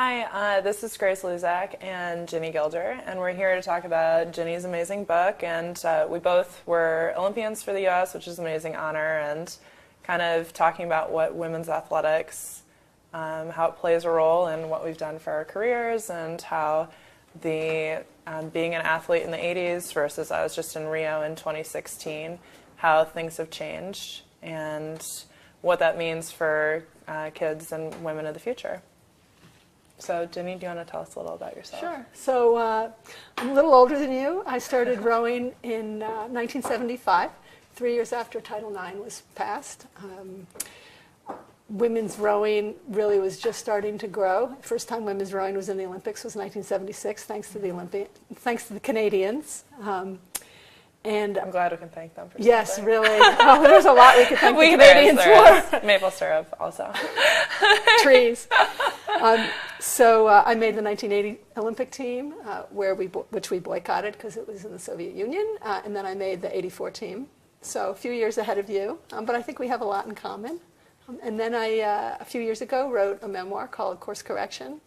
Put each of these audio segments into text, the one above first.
Hi, this is Grace Luczak and Ginny Gilder, and we're here to talk about Ginny's amazing book. And we both were Olympians for the U.S., which is an amazing honor, and kind of talking about what women's athletics, how it plays a role in what we've done for our careers, and how the being an athlete in the 80s versus I was just in Rio in 2016, how things have changed, and what that means for kids and women of the future. So, Ginny, do you want to tell us a little about yourself? Sure. So, I'm a little older than you. I started rowing in 1975, 3 years after Title IX was passed. Women's rowing really was just starting to grow. First time women's rowing was in the Olympics was 1976, thanks to the Canadians. And I'm glad we can thank them for yes, something. really. Oh, there's a lot we could thank the Canadians for. Maple syrup, also. Trees. So I made the 1980 Olympic team, which we boycotted because it was in the Soviet Union, and then I made the 84 team. So a few years ahead of you, but I think we have a lot in common. And then I, a few years ago, wrote a memoir called Course Correction,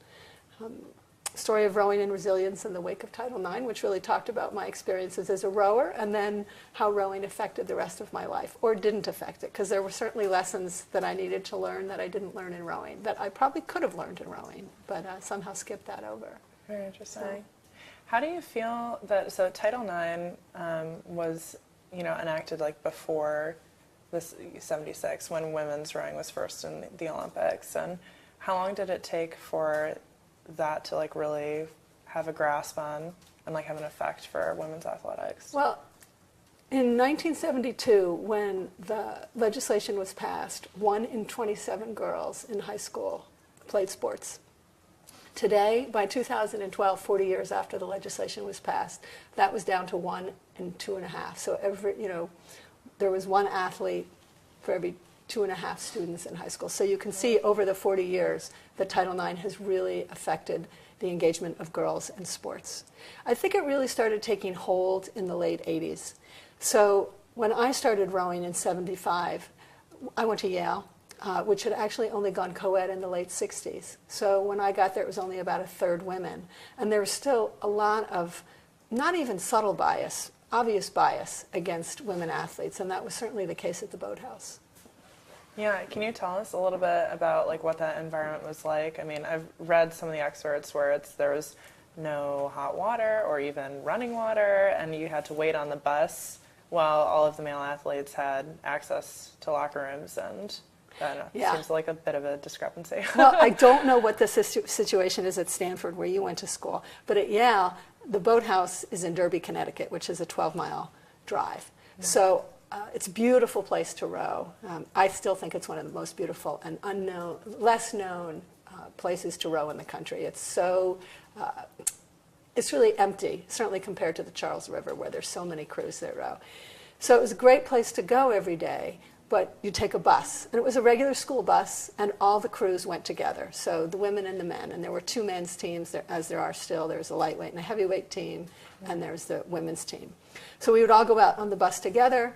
Story of Rowing and Resilience in the Wake of Title IX, which really talked about my experiences as a rower and then how rowing affected the rest of my life, or didn't affect it, because there were certainly lessons that I needed to learn that I didn't learn in rowing, that I probably could have learned in rowing, but somehow skipped that over. Very interesting. So, how do you feel that, so Title IX was, enacted like before this 76, when women's rowing was first in the Olympics, and how long did it take for that to like really have a grasp on and like have an effect for women's athletics? Well, in 1972, when the legislation was passed, 1 in 27 girls in high school played sports. Today, by 2012, 40 years after the legislation was passed, that was down to 1 in 2.5. So there was 1 athlete for every 2.5 students in high school. So you can see over the 40 years that Title IX has really affected the engagement of girls in sports. I think it really started taking hold in the late 80s. So when I started rowing in 75, I went to Yale, which had actually only gone co-ed in the late 60s. So when I got there, it was only about 1/3 women. And there was still a lot of, not even subtle bias, obvious bias against women athletes, and that was certainly the case at the boathouse. Yeah, can you tell us a little bit about like what that environment was like? I mean, I've read some of the excerpts where there was no hot water or even running water, and you had to wait on the bus while all of the male athletes had access to locker rooms, and I don't know, it seems like a bit of a discrepancy. Well, I don't know what the situation is at Stanford, where you went to school, but at Yale, the boathouse is in Derby, Connecticut, which is a 12-mile drive. Mm-hmm. So it's a beautiful place to row. I still think it's one of the most beautiful and less known places to row in the country. It's really empty, certainly compared to the Charles River, where there's so many crews that row. So it was a great place to go every day, but you take a bus. And it was a regular school bus, and all the crews went together, so the women and the men. And there were 2 men's teams, as there are still. There's a lightweight and a heavyweight team, and there's the women's team. So we would all go out on the bus together.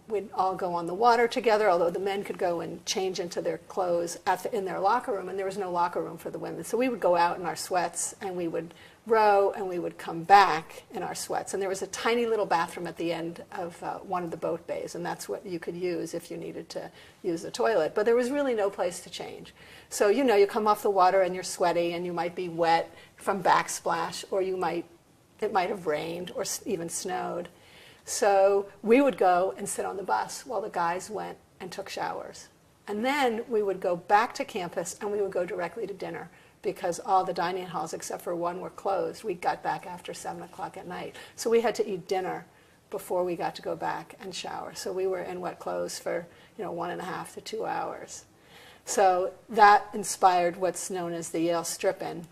We'd all go on the water together, although the men could go and change into their clothes in their locker room, and there was no locker room for the women. So we would go out in our sweats, and we would row, and we would come back in our sweats. And there was a tiny little bathroom at the end of one of the boat bays, and that's what you could use if you needed to use the toilet. But there was really no place to change. So, you come off the water, and you're sweaty, and you might be wet from backsplash, or it might have rained or even snowed. So we would go and sit on the bus while the guys went and took showers. And then we would go back to campus, and we would go directly to dinner, because all the dining halls except for one were closed. We got back after 7 o'clock at night. So we had to eat dinner before we got to go back and shower. So we were in wet clothes for 1.5 to 2 hours. So that inspired what's known as the Yale Strip-In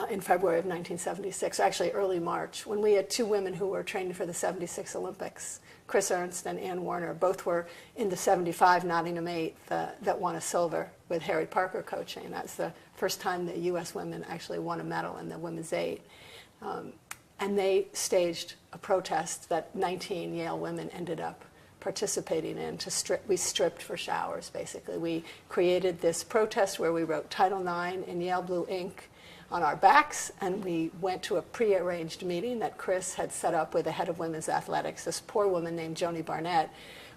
in February of 1976, actually early March, when we had 2 women who were training for the 76 Olympics, Chris Ernst and Ann Warner. Both were in the 75 Nottingham 8 that won a silver with Harry Parker coaching. That's the first time the U.S. women actually won a medal in the women's 8. And they staged a protest that 19 Yale women ended up participating in. We stripped for showers, basically. We created this protest where we wrote Title IX in Yale blue ink on our backs, and we went to a prearranged meeting that Chris had set up with the head of women's athletics, this poor woman named Joni Barnett.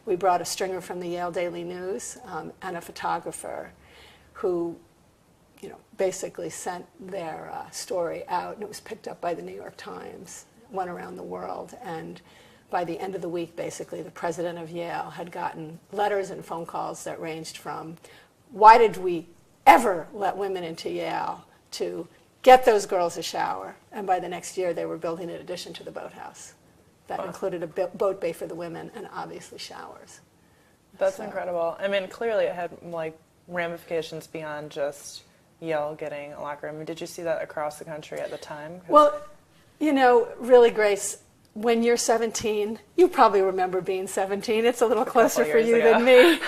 We brought a stringer from the Yale Daily News and a photographer who basically sent their story out, and it was picked up by the New York Times, went around the world, and by the end of the week, basically, the president of Yale had gotten letters and phone calls that ranged from, why did we ever let women into Yale, to get those girls a shower. And by the next year, they were building an addition to the boathouse that included a boat bay for the women and obviously showers. That's incredible. I mean, clearly it had like ramifications beyond just Yale getting a locker room. Did you see that across the country at the time? Well, really, Grace, when you're 17, you probably remember being 17. It's a little closer for you than me.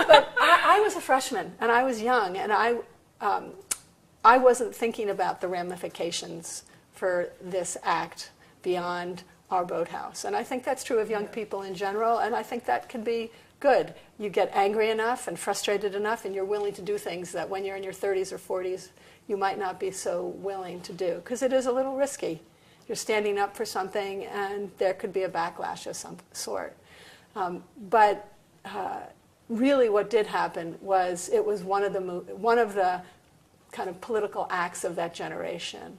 But I was a freshman, and I was young, and I wasn't thinking about the ramifications for this act beyond our boathouse. And I think that's true of young people in general, and I think that can be good. You get angry enough and frustrated enough, and you're willing to do things that when you're in your 30s or 40s, you might not be so willing to do, because it is a little risky. You're standing up for something, and there could be a backlash of some sort. But really what did happen was it was one of the kind of political acts of that generation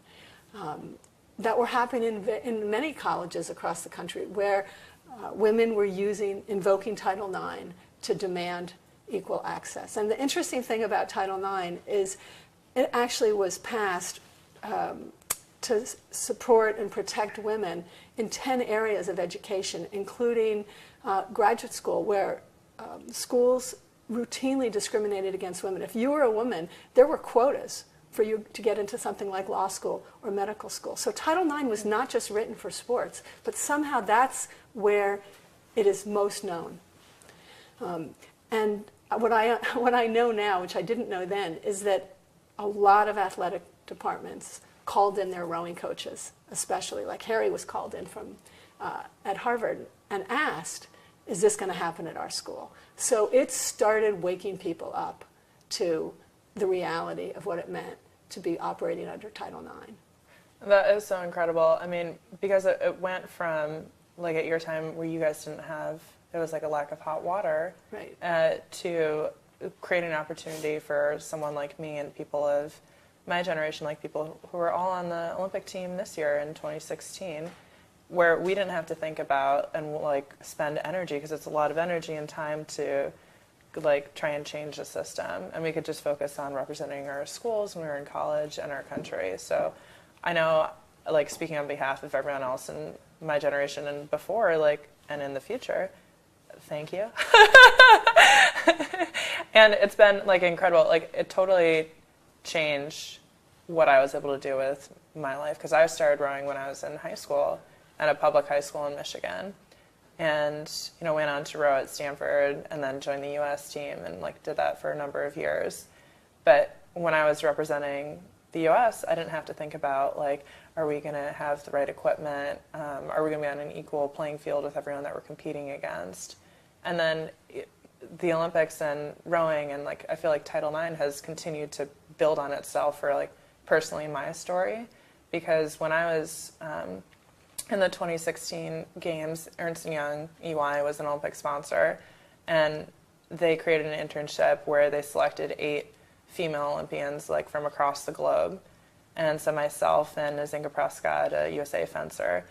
that were happening in many colleges across the country, where women were invoking Title IX to demand equal access. And the interesting thing about Title IX is it actually was passed to support and protect women in 10 areas of education, including graduate school, where schools routinely discriminated against women. If you were a woman, there were quotas for you to get into something like law school or medical school. So Title IX was not just written for sports, but somehow that's where it is most known. And what I know now, which I didn't know then, is that a lot of athletic departments called in their rowing coaches, especially, like Harry was called in from at Harvard, and asked, is this going to happen at our school? So it started waking people up to the reality of what it meant to be operating under Title IX. That is so incredible. I mean, because it went from, like, at your time where you guys didn't have, it was like a lack of hot water, right, to creating an opportunity for someone like me and people of my generation, like people who were all on the Olympic team this year in 2016, where we didn't have to think about and like spend energy, because it's a lot of energy and time to like try and change the system, and we could just focus on representing our schools when we were in college and our country. So I know, like, speaking on behalf of everyone else in my generation and before, like, and in the future, thank you. And it's been like incredible. Like, it totally changed what I was able to do with my life, because I started rowing when I was in high school at a public high school in Michigan, and went on to row at Stanford and then joined the U.S. team and like did that for a number of years. But when I was representing the U.S., I didn't have to think about like, are we going to have the right equipment? Are we going to be on an equal playing field with everyone that we're competing against? And then the Olympics and rowing, and like I feel like Title IX has continued to build on itself for like personally my story, because when I was in the 2016 games, Ernst & Young EY was an Olympic sponsor, and they created an internship where they selected 8 female Olympians like from across the globe. And so myself and Azinga Prescott, a USA fencer,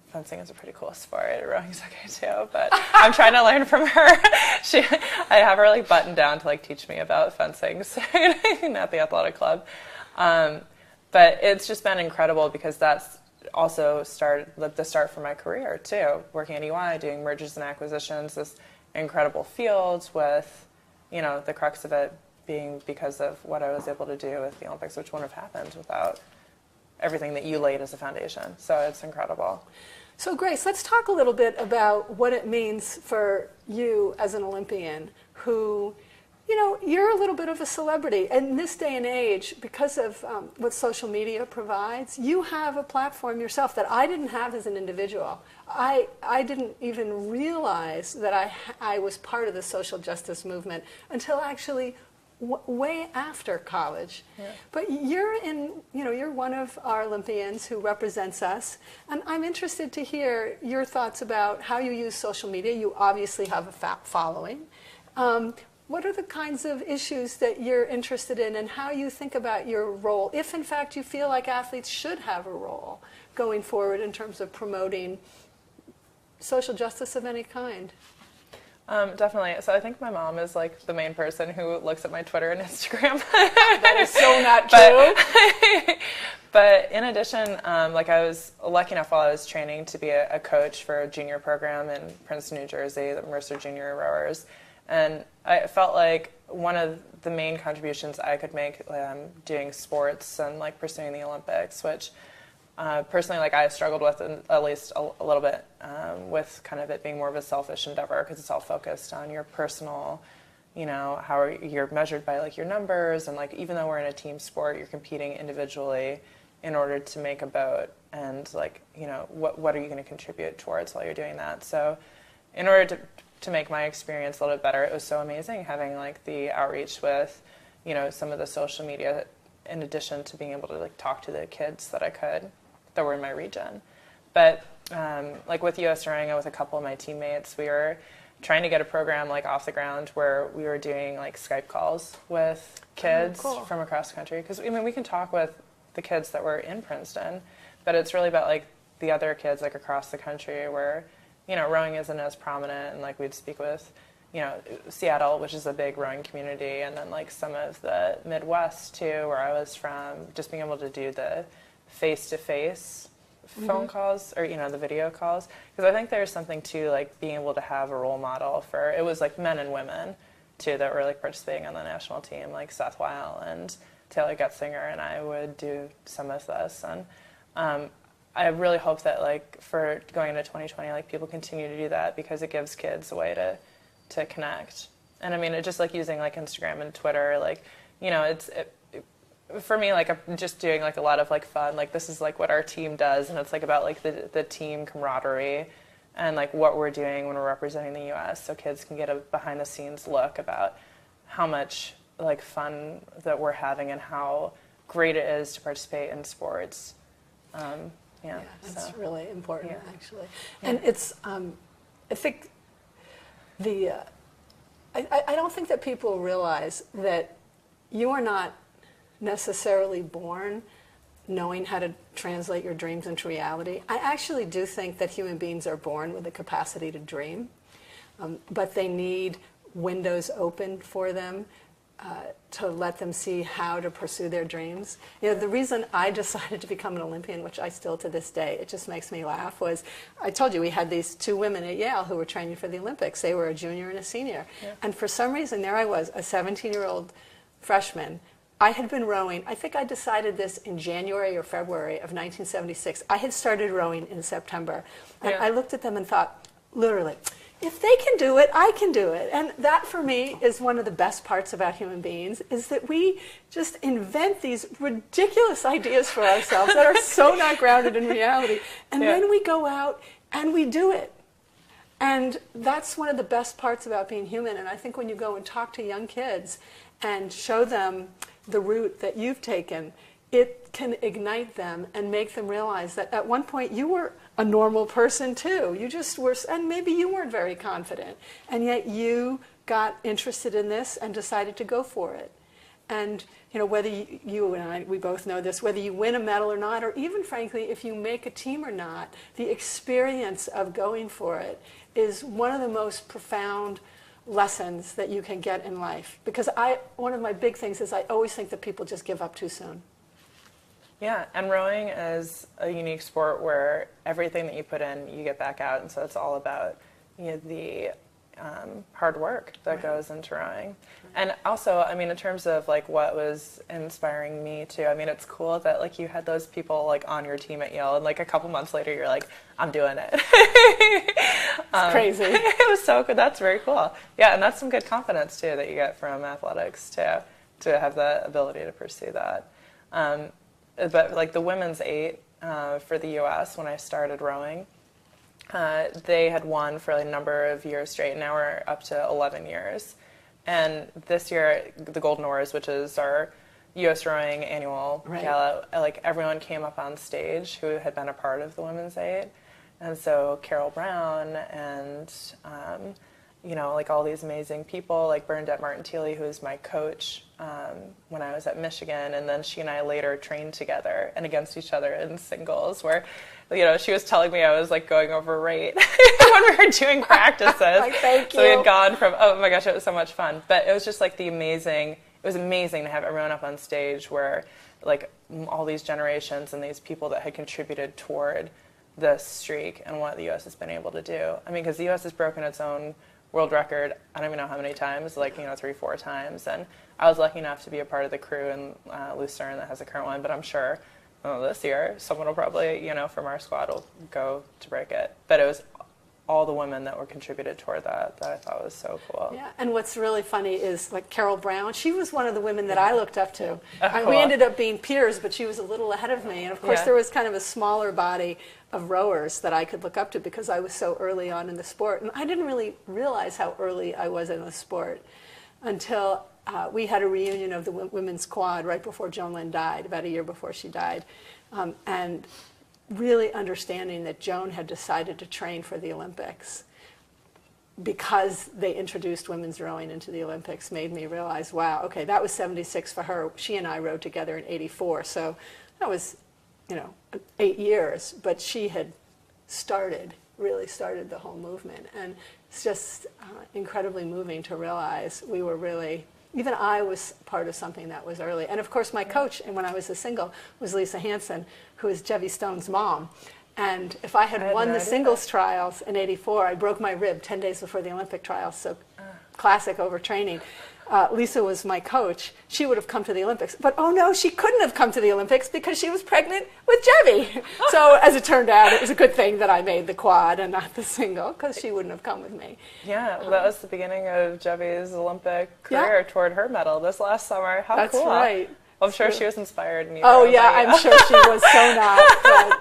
fencing is a pretty cool sport, rowing's okay too, but I'm trying to learn from her. I have her like buttoned down to like teach me about fencing, so at the athletic club. But it's just been incredible, because that's also the start for my career too, working at EY, doing mergers and acquisitions, this incredible field with, the crux of it being because of what I was able to do with the Olympics, which wouldn't have happened without everything that you laid as a foundation. So it's incredible. So Grace, let's talk a little bit about what it means for you as an Olympian who, you're a little bit of a celebrity. And in this day and age, because of what social media provides, you have a platform yourself that I didn't have as an individual. I didn't even realize that I was part of the social justice movement until actually way after college. Yeah. But you're one of our Olympians who represents us, and I'm interested to hear your thoughts about how you use social media. You obviously have a following. What are the kinds of issues that you're interested in, and how you think about your role, if in fact you feel like athletes should have a role going forward in terms of promoting social justice of any kind? Definitely. So I think my mom is like the main person who looks at my Twitter and Instagram. That is so not true. But in addition, like I was lucky enough while I was training to be a coach for a junior program in Princeton, New Jersey, the Mercer Junior Rowers. And I felt like one of the main contributions I could make doing sports and like pursuing the Olympics, which personally, like I struggled with at least a little bit with kind of it being more of a selfish endeavor because it's all focused on your personal, how you're measured by like your numbers, and like even though we're in a team sport, you're competing individually in order to make a boat, and like what are you going to contribute towards while you're doing that? So, in order to make my experience a little bit better, it was so amazing having like the outreach with some of the social media, in addition to being able to like talk to the kids that were in my region. But like with US Rowing, with a couple of my teammates, we were trying to get a program like off the ground where we were doing like Skype calls with kids from across the country. Because we can talk with the kids that were in Princeton, but it's really about like the other kids like across the country where rowing isn't as prominent, and like we'd speak with Seattle, which is a big rowing community, and then like some of the Midwest too, where I was from, just being able to do the face-to-face phone calls or the video calls, because I think there's something to like being able to have a role model for, it was like men and women too that were like participating on the national team, like Seth Weil and Taylor Getzinger, and I would do some of this, and I really hope that like for going into 2020, like people continue to do that, because it gives kids a way to connect. And I mean, it just like using like Instagram and Twitter, like for me, like I'm just doing like a lot of like fun, like this is like what our team does, and it's like about like the team camaraderie and like what we're doing when we're representing the U.S. so kids can get a behind the scenes look about how much like fun that we're having and how great it is to participate in sports. Yeah, that's really important, actually. Yeah. And it's, I think I don't think that people realize that you are not necessarily born knowing how to translate your dreams into reality. I actually do think that human beings are born with the capacity to dream, but they need windows open for them to let them see how to pursue their dreams. The reason I decided to become an Olympian, which I still to this day, it just makes me laugh, was I told you we had these two women at Yale who were training for the Olympics. They were a junior and a senior. Yeah. And for some reason, there I was, a 17-year-old freshman. I had been rowing, I think I decided this in January or February of 1976. I had started rowing in September. And I looked at them and thought, literally, if they can do it, I can do it. And that, for me, is one of the best parts about human beings, is that we just invent these ridiculous ideas for ourselves that are so not grounded in reality. And then we go out and we do it. And that's one of the best parts about being human. And I think when you go and talk to young kids and show them the route that you've taken, it can ignite them and make them realize that at one point you were a normal person too. You just were, and maybe you weren't very confident, and yet you got interested in this and decided to go for it. And whether you and I, we both know this, whether you win a medal or not, or even frankly, if you make a team or not, the experience of going for it is one of the most profound lessons that you can get in life. Because one of my big things is I always think that people just give up too soon. Yeah, and rowing is a unique sport where everything that you put in, you get back out, and so it's all about the hard work that goes into rowing. And also, I mean, in terms of like what was inspiring me too, I mean, it's cool that like you had those people like on your team at Yale, and like a couple months later you're like, I'm doing it. It's crazy. It was so good. That's very cool. Yeah, and that's some good confidence too that you get from athletics too, to have the ability to pursue that. But like the women's 8 for the U.S. when I started rowing, they had won for a number of years straight. Now we're up to 11 years. And this year, the Golden Oars, which is our U.S. rowing annual gala, like everyone came up on stage who had been a part of the women's 8. And so Carol Brown and, you know, like all these amazing people, like Bernadette Martin-Thiele, who was my coach when I was at Michigan. And then she and I later trained together and against each other in singles where, you know, she was telling me I was like going over rate when we were doing practices. Like, thank you. So we had gone from, oh my gosh, it was so much fun. But it was just like it was amazing to have everyone up on stage where like all these generations and these people that had contributed toward this streak and what the U.S. has been able to do. I mean, because the U.S. has broken its own world record, I don't even know how many times, like, you know, 3-4 times. And I was lucky enough to be a part of the crew in Lucerne that has a current one, but I'm sure this year someone will probably, you know, from our squad will go to break it. But it was all the women that were contributed toward that I thought was so cool. Yeah, and what's really funny is like Carol Brown, she was one of the women that I looked up to. Cool. We ended up being peers, but she was a little ahead of me. And of course there was kind of a smaller body of rowers that I could look up to because I was so early on in the sport. And I didn't really realize how early I was in the sport until we had a reunion of the women's quad right before Joan Lynn died, about a year before she died. And really understanding that Joan had decided to train for the Olympics because they introduced women's rowing into the Olympics made me realize, wow, okay, that was 76 for her. She and I rowed together in 84. So that was, you know, 8 years, but she had really started the whole movement. And it's just incredibly moving to realize we were really, even I was part of something that was early. And of course my coach, and when I was a single, was Lisa Hansen, who is Jevy Stone's mom. And if I had won the singles trials in 84, I broke my rib 10 days before the Olympic trials, so classic overtraining. Lisa was my coach. She would have come to the Olympics. But oh no, she couldn't have come to the Olympics because she was pregnant with Jevy. So as it turned out, it was a good thing that I made the quad and not the single because she wouldn't have come with me. Yeah, well, that was the beginning of Jevy's Olympic career toward her medal this last summer. How That's cool. That's right. Well, I'm sure she was inspired. Oh yeah, I'm sure she was so not.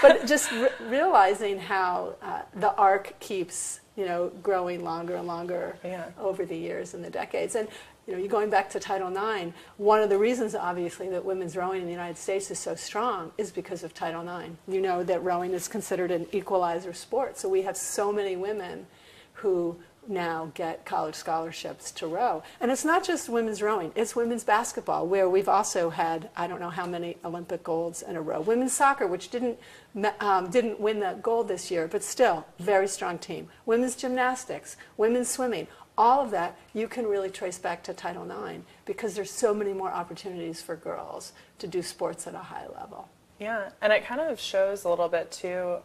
But just realizing how the arc keeps, you know, growing longer and longer over the years and the decades. And you know, you're going back to Title IX. One of the reasons, obviously, that women's rowing in the United States is so strong is because of Title IX. You know that rowing is considered an equalizer sport, so we have so many women who now get college scholarships to row. And it's not just women's rowing, it's women's basketball, where we've also had, I don't know how many Olympic golds in a row. Women's soccer, which didn't win the gold this year, but still, very strong team. Women's gymnastics, women's swimming, all of that you can really trace back to Title IX because there's so many more opportunities for girls to do sports at a high level. Yeah, and it kind of shows a little bit too,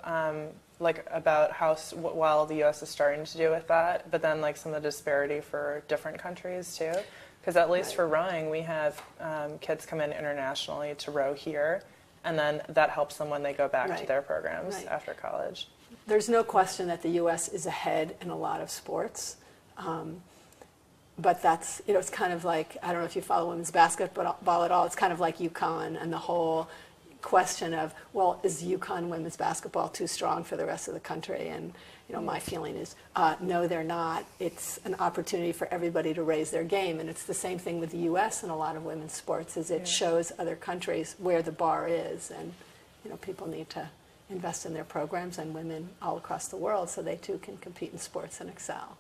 like about how well the U.S. is starting to do with that, but then like some of the disparity for different countries too. Because at least for rowing, we have kids come in internationally to row here, and then that helps them when they go back to their programs after college. There's no question that the U.S. is ahead in a lot of sports. But that's, you know, it's kind of like, I don't know if you follow women's basketball at all, it's kind of like UConn and the whole question of, well, is UConn women's basketball too strong for the rest of the country? And, you know, my feeling is, no, they're not. It's an opportunity for everybody to raise their game. And it's the same thing with the U.S. and a lot of women's sports, is it shows other countries where the bar is. And, you know, people need to invest in their programs and women all across the world so they too can compete in sports and excel.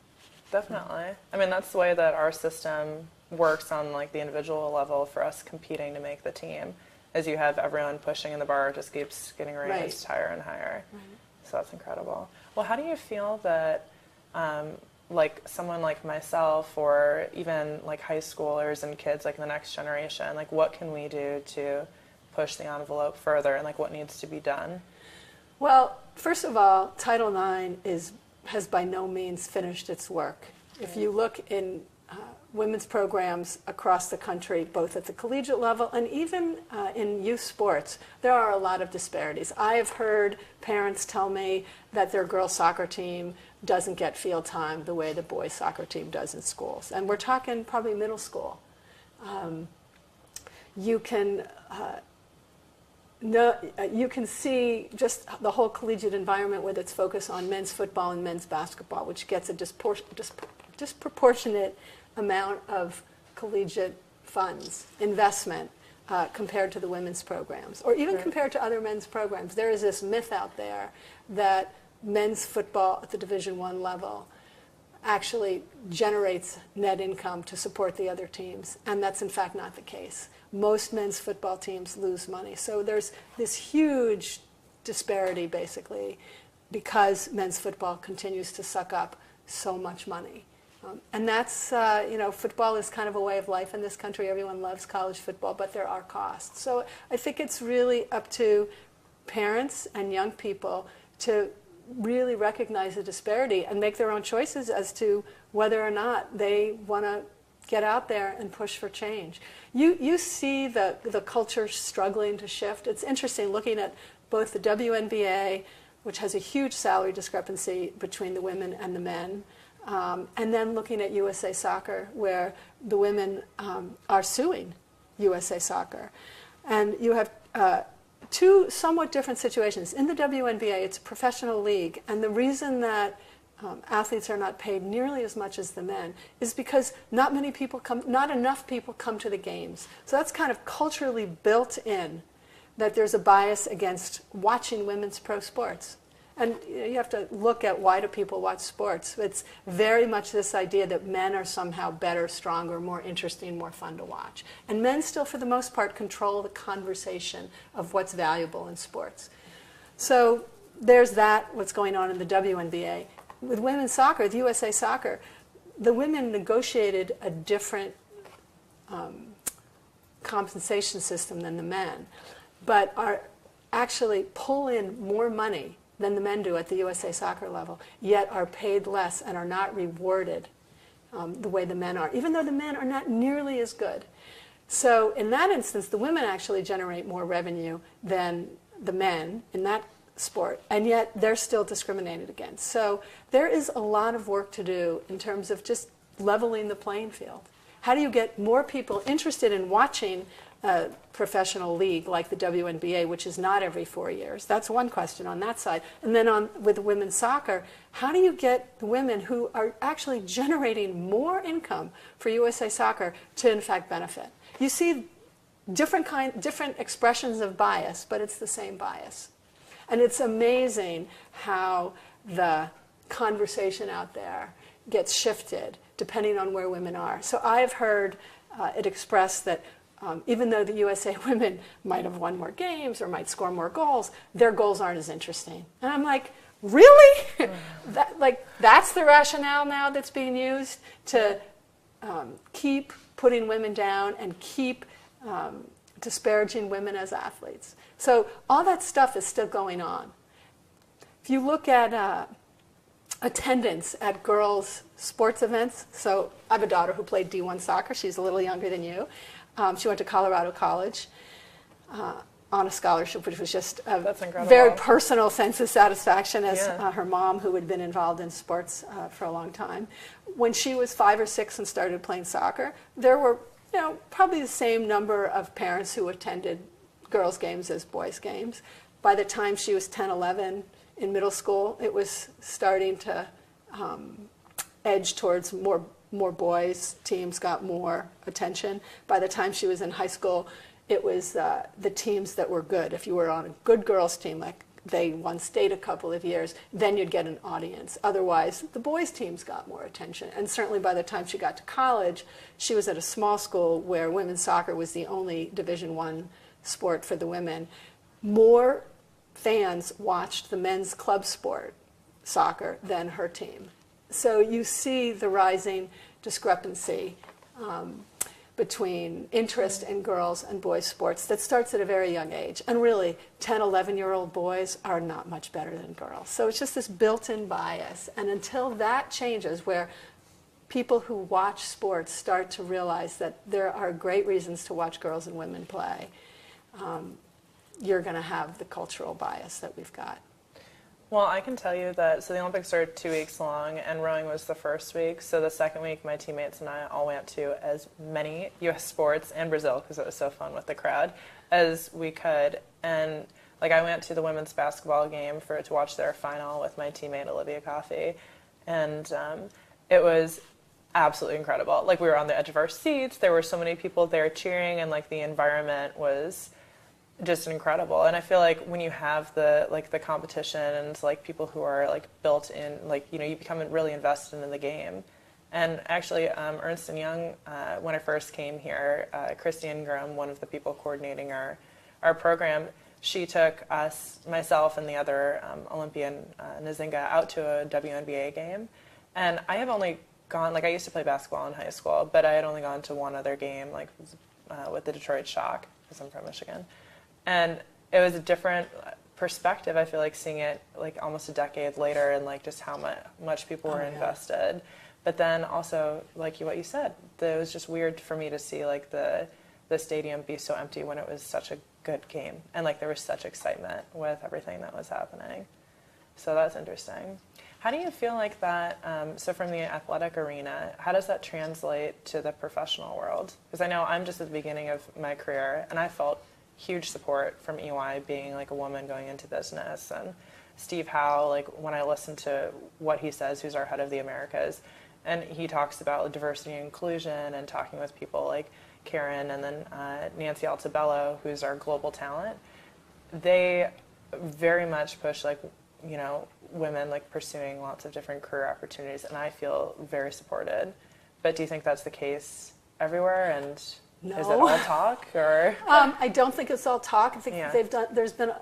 Definitely. I mean, that's the way that our system works on like the individual level for us competing to make the team. As you have everyone pushing and the bar just keeps getting raised higher and higher. So that's incredible. Well, how do you feel that like someone like myself or even like high schoolers and kids like the next generation, like what can we do to push the envelope further and like what needs to be done? Well, first of all, Title IX is has by no means finished its work. If you look in women's programs across the country, both at the collegiate level and even in youth sports, there are a lot of disparities. I have heard parents tell me that their girls' soccer team doesn't get field time the way the boys' soccer team does in schools. And we're talking probably middle school. You can see just the whole collegiate environment with its focus on men's football and men's basketball, which gets a disproportionate amount of collegiate funds, investment, compared to the women's programs, or even compared to other men's programs. There is this myth out there that men's football at the Division I level actually generates net income to support the other teams, and that's in fact not the case. Most men's football teams lose money. So there's this huge disparity, basically, because men's football continues to suck up so much money. And that's, football is kind of a way of life in this country. Everyone loves college football, but there are costs. So I think it's really up to parents and young people to really recognize the disparity and make their own choices as to whether or not they want to get out there and push for change. You see the culture struggling to shift. It's interesting looking at both the WNBA, which has a huge salary discrepancy between the women and the men, and then looking at USA Soccer, where the women are suing USA Soccer. And you have two somewhat different situations. In the WNBA, it's a professional league, and the reason that athletes are not paid nearly as much as the men is because not enough people come to the games. So that's kind of culturally built in, that there's a bias against watching women's pro sports. And you have to look at why do people watch sports. It's very much this idea that men are somehow better, stronger, more interesting, more fun to watch. And men still, for the most part, control the conversation of what's valuable in sports. So there's that, what's going on in the WNBA. With women's soccer, the USA Soccer, the women negotiated a different compensation system than the men, but are actually pull in more money than the men do at the USA Soccer level, yet are paid less and are not rewarded the way the men are, even though the men are not nearly as good. So in that instance, the women actually generate more revenue than the men in that sport, and yet they're still discriminated against. So there is a lot of work to do in terms of just leveling the playing field. How do you get more people interested in watching a professional league like the WNBA, which is not every 4 years? That's one question on that side. And then with women's soccer, how do you get the women who are actually generating more income for USA Soccer to in fact benefit? You see different expressions of bias, but it's the same bias. And it's amazing how the conversation out there gets shifted depending on where women are. So I've heard it expressed that even though the USA women might have won more games or might score more goals, their goals aren't as interesting. And I'm like, really? That's the rationale now that's being used to keep putting women down and keep disparaging women as athletes. So all that stuff is still going on. If you look at attendance at girls' sports events, so I have a daughter who played D1 soccer. She's a little younger than you. She went to Colorado College on a scholarship, which was just a very personal sense of satisfaction as her mom, who had been involved in sports for a long time. When she was 5 or 6 and started playing soccer, there were probably the same number of parents who attended girls' games as boys' games. By the time she was 10, 11 in middle school, it was starting to edge towards more boys. Teams got more attention. By the time she was in high school, it was the teams that were good. If you were on a good girls' team, like they won state a couple of years, then you'd get an audience. Otherwise, the boys' teams got more attention. And certainly by the time she got to college, she was at a small school where women's soccer was the only Division I sport for the women. More fans watched the men's club sport, soccer, than her team. So you see the rising discrepancy. between interest in girls and boys sports that starts at a very young age. And really, 10, 11-year-old boys are not much better than girls. So it's just this built-in bias. And until that changes, where people who watch sports start to realize that there are great reasons to watch girls and women play, you're going to have the cultural bias that we've got. Well, I can tell you that, so the Olympics are 2 weeks long, and rowing was the first week. So the second week, my teammates and I all went to as many U.S. sports, and Brazil, because it was so fun with the crowd, as we could. And like, I went to the women's basketball game to watch their final with my teammate Olivia Coffey, and it was absolutely incredible. Like, we were on the edge of our seats. There were so many people there cheering, and like the environment was just incredible. And I feel like when you have the competition and like people who are like built in, like, you know, you become really invested in the game. And actually, Ernst & Young, when I first came here, Christy Ingram, one of the people coordinating our program, she took us, myself and the other Olympian, Nzinga, out to a WNBA game. And I have only gone, like, I used to play basketball in high school, but I had only gone to one other game, like with the Detroit Shock, because I'm from Michigan. And it was a different perspective, I feel like, seeing it like almost a decade later, and like just how much people were invested. But then also, like what you said, it was just weird for me to see like the stadium be so empty when it was such a good game, and like there was such excitement with everything that was happening. So that's interesting. How do you feel like that, so from the athletic arena, how does that translate to the professional world? Because I know I'm just at the beginning of my career, and I felt huge support from EY, being like a woman going into business, and Steve Howe, like when I listen to what he says, who's our head of the Americas, and he talks about diversity and inclusion and talking with people like Karen and then Nancy Altabello, who's our global talent, they very much push like, you know, women like pursuing lots of different career opportunities, and I feel very supported. But do you think that's the case everywhere? And no. Is it all talk, or? I don't think it's all talk. I think Yeah. there's been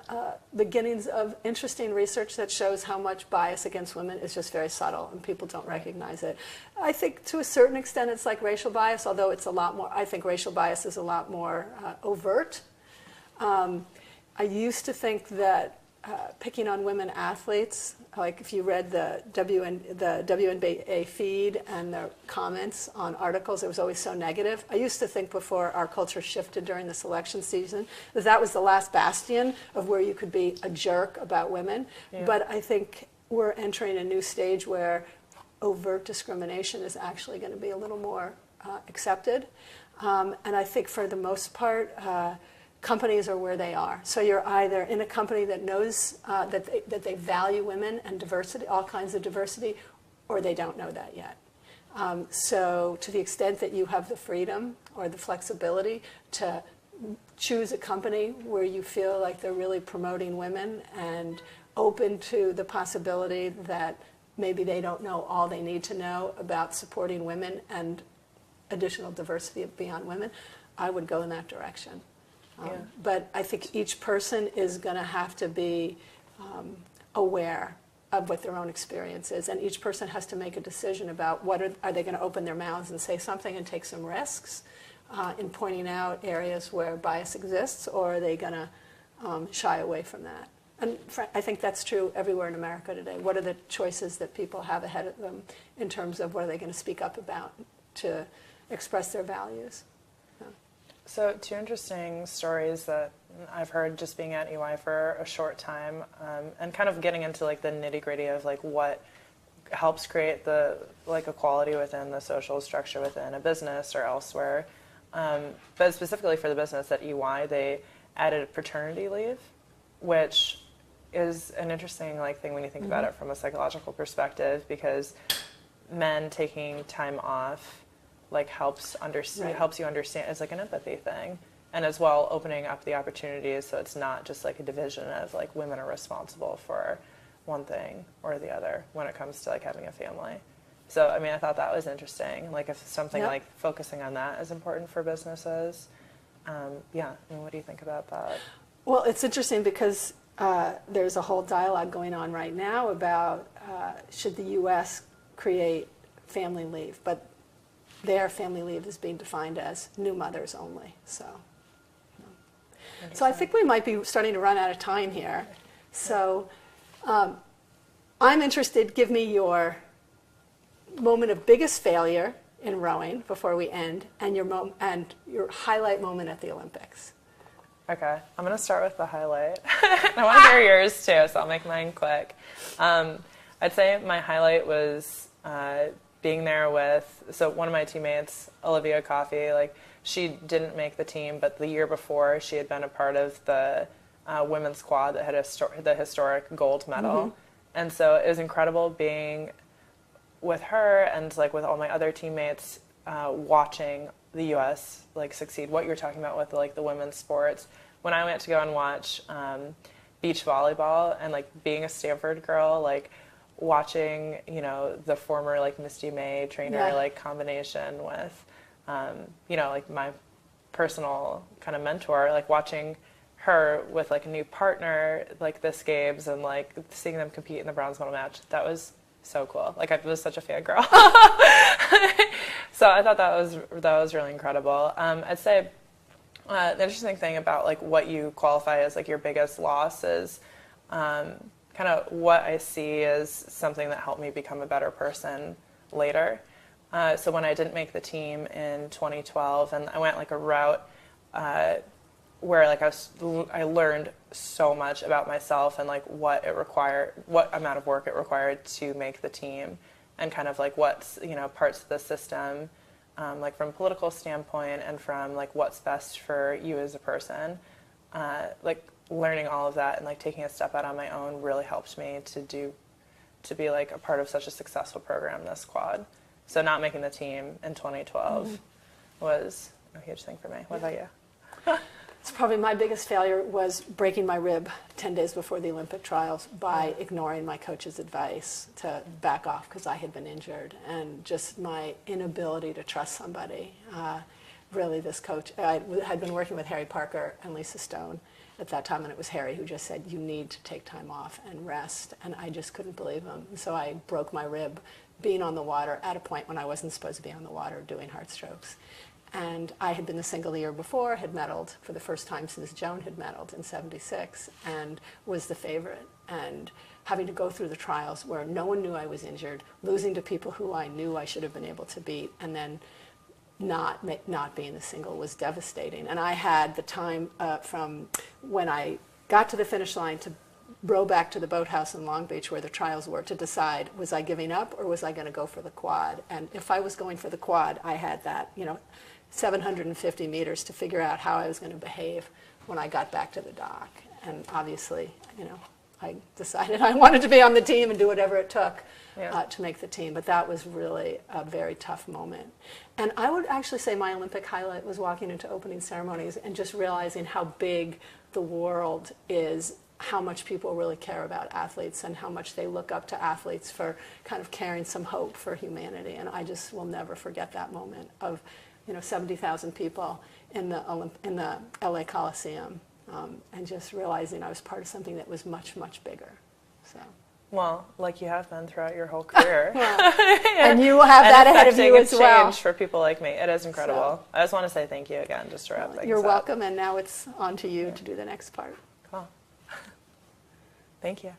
beginnings of interesting research that shows how much bias against women is just very subtle, and people don't recognize it. I think to a certain extent it's like racial bias, although it's a lot more, I think racial bias is a lot more overt. I used to think that picking on women athletes, like if you read the WNBA feed and the comments on articles, it was always so negative. I used to think before our culture shifted during the selection season that was the last bastion of where you could be a jerk about women. Yeah. But I think we're entering a new stage where overt discrimination is actually going to be a little more accepted. And I think for the most part, companies are where they are. So you're either in a company that knows that they value women and diversity, all kinds of diversity, or they don't know that yet. So to the extent that you have the freedom or the flexibility to choose a company where you feel like they're really promoting women and open to the possibility that maybe they don't know all they need to know about supporting women and additional diversity beyond women, I would go in that direction. But I think each person is going to have to be aware of what their own experience is, and each person has to make a decision about what are they going to open their mouths and say something and take some risks in pointing out areas where bias exists, or are they going to shy away from that? And I think that's true everywhere in America today. What are the choices that people have ahead of them in terms of what are they going to speak up about to express their values? So 2 interesting stories that I've heard just being at EY for a short time, and kind of getting into like the nitty-gritty of like what helps create the like equality within the social structure within a business or elsewhere. But specifically for the business at EY, they added paternity leave, which is an interesting like thing when you think about it from a psychological perspective, because men taking time off like helps you understand. It's like an empathy thing, and as well opening up the opportunities so it's not just like a division of like women are responsible for one thing or the other when it comes to like having a family. So I mean, I thought that was interesting. Like if something like focusing on that is important for businesses. I mean, what do you think about that? Well, it's interesting because there's a whole dialogue going on right now about should the U.S. create family leave, but their family leave is being defined as new mothers only. So I think we might be starting to run out of time here. So I'm interested, give me your moment of biggest failure in rowing before we end, and your highlight moment at the Olympics. Okay, I'm going to start with the highlight. I want to hear yours too, so I'll make mine quick. I'd say my highlight was being there with, so one of my teammates, Olivia Coffey, like, she didn't make the team, but the year before she had been a part of the women's quad that had the historic gold medal. Mm-hmm. And so it was incredible being with her and like with all my other teammates, watching the U.S. like succeed. What you're talking about with like the women's sports. When I went to go and watch beach volleyball, and like being a Stanford girl, like watching, you know, the former like Misty May trainer like combination with, you know, like my personal kind of mentor, like watching her with like a new partner like this games, and like seeing them compete in the bronze medal match, that was so cool. Like I was such a fangirl. So I thought that was really incredible. I'd say the interesting thing about like what you qualify as like your biggest loss is kind of what I see as something that helped me become a better person later. So when I didn't make the team in 2012, and I went like a route where like I learned so much about myself and like what amount of work it required to make the team, and kind of like what's, you know, parts of the system, like from a political standpoint and from like what's best for you as a person. Like learning all of that and like taking a step out on my own really helped me to be like a part of such a successful program, this quad. So not making the team in 2012 was a huge thing for me. What about you? It's probably my biggest failure was breaking my rib 10 days before the Olympic trials by ignoring my coach's advice to back off because I had been injured, and just my inability to trust somebody. Really, this coach, I had been working with Harry Parker and Lisa Stone at that time, and it was Harry who just said, you need to take time off and rest, and I just couldn't believe him. And so I broke my rib being on the water at a point when I wasn't supposed to be on the water doing heart strokes. And I had been the single the year before, had medaled for the first time since Joan had medaled in '76, and was the favorite. And having to go through the trials where no one knew I was injured, losing to people who I knew I should have been able to beat, and then not being the single was devastating. And I had the time from when I got to the finish line to row back to the boathouse in Long Beach where the trials were to decide, was I giving up or was I going to go for the quad? And if I was going for the quad, I had that, 750 meters to figure out how I was going to behave when I got back to the dock. And obviously, I decided I wanted to be on the team and do whatever it took to make the team. But that was really a very tough moment. And I would actually say my Olympic highlight was walking into opening ceremonies and just realizing how big the world is, how much people really care about athletes and how much they look up to athletes for kind of carrying some hope for humanity. And I just will never forget that moment of 70,000 people in the LA Coliseum, and just realizing I was part of something that was much, much bigger. So. Well, like you have been throughout your whole career. And you will have that ahead of you as well. Change for people like me. It is incredible. So, I just want to say thank you again, just to wrap things up. You're welcome, and now it's on to you to do the next part. Cool. Thank you.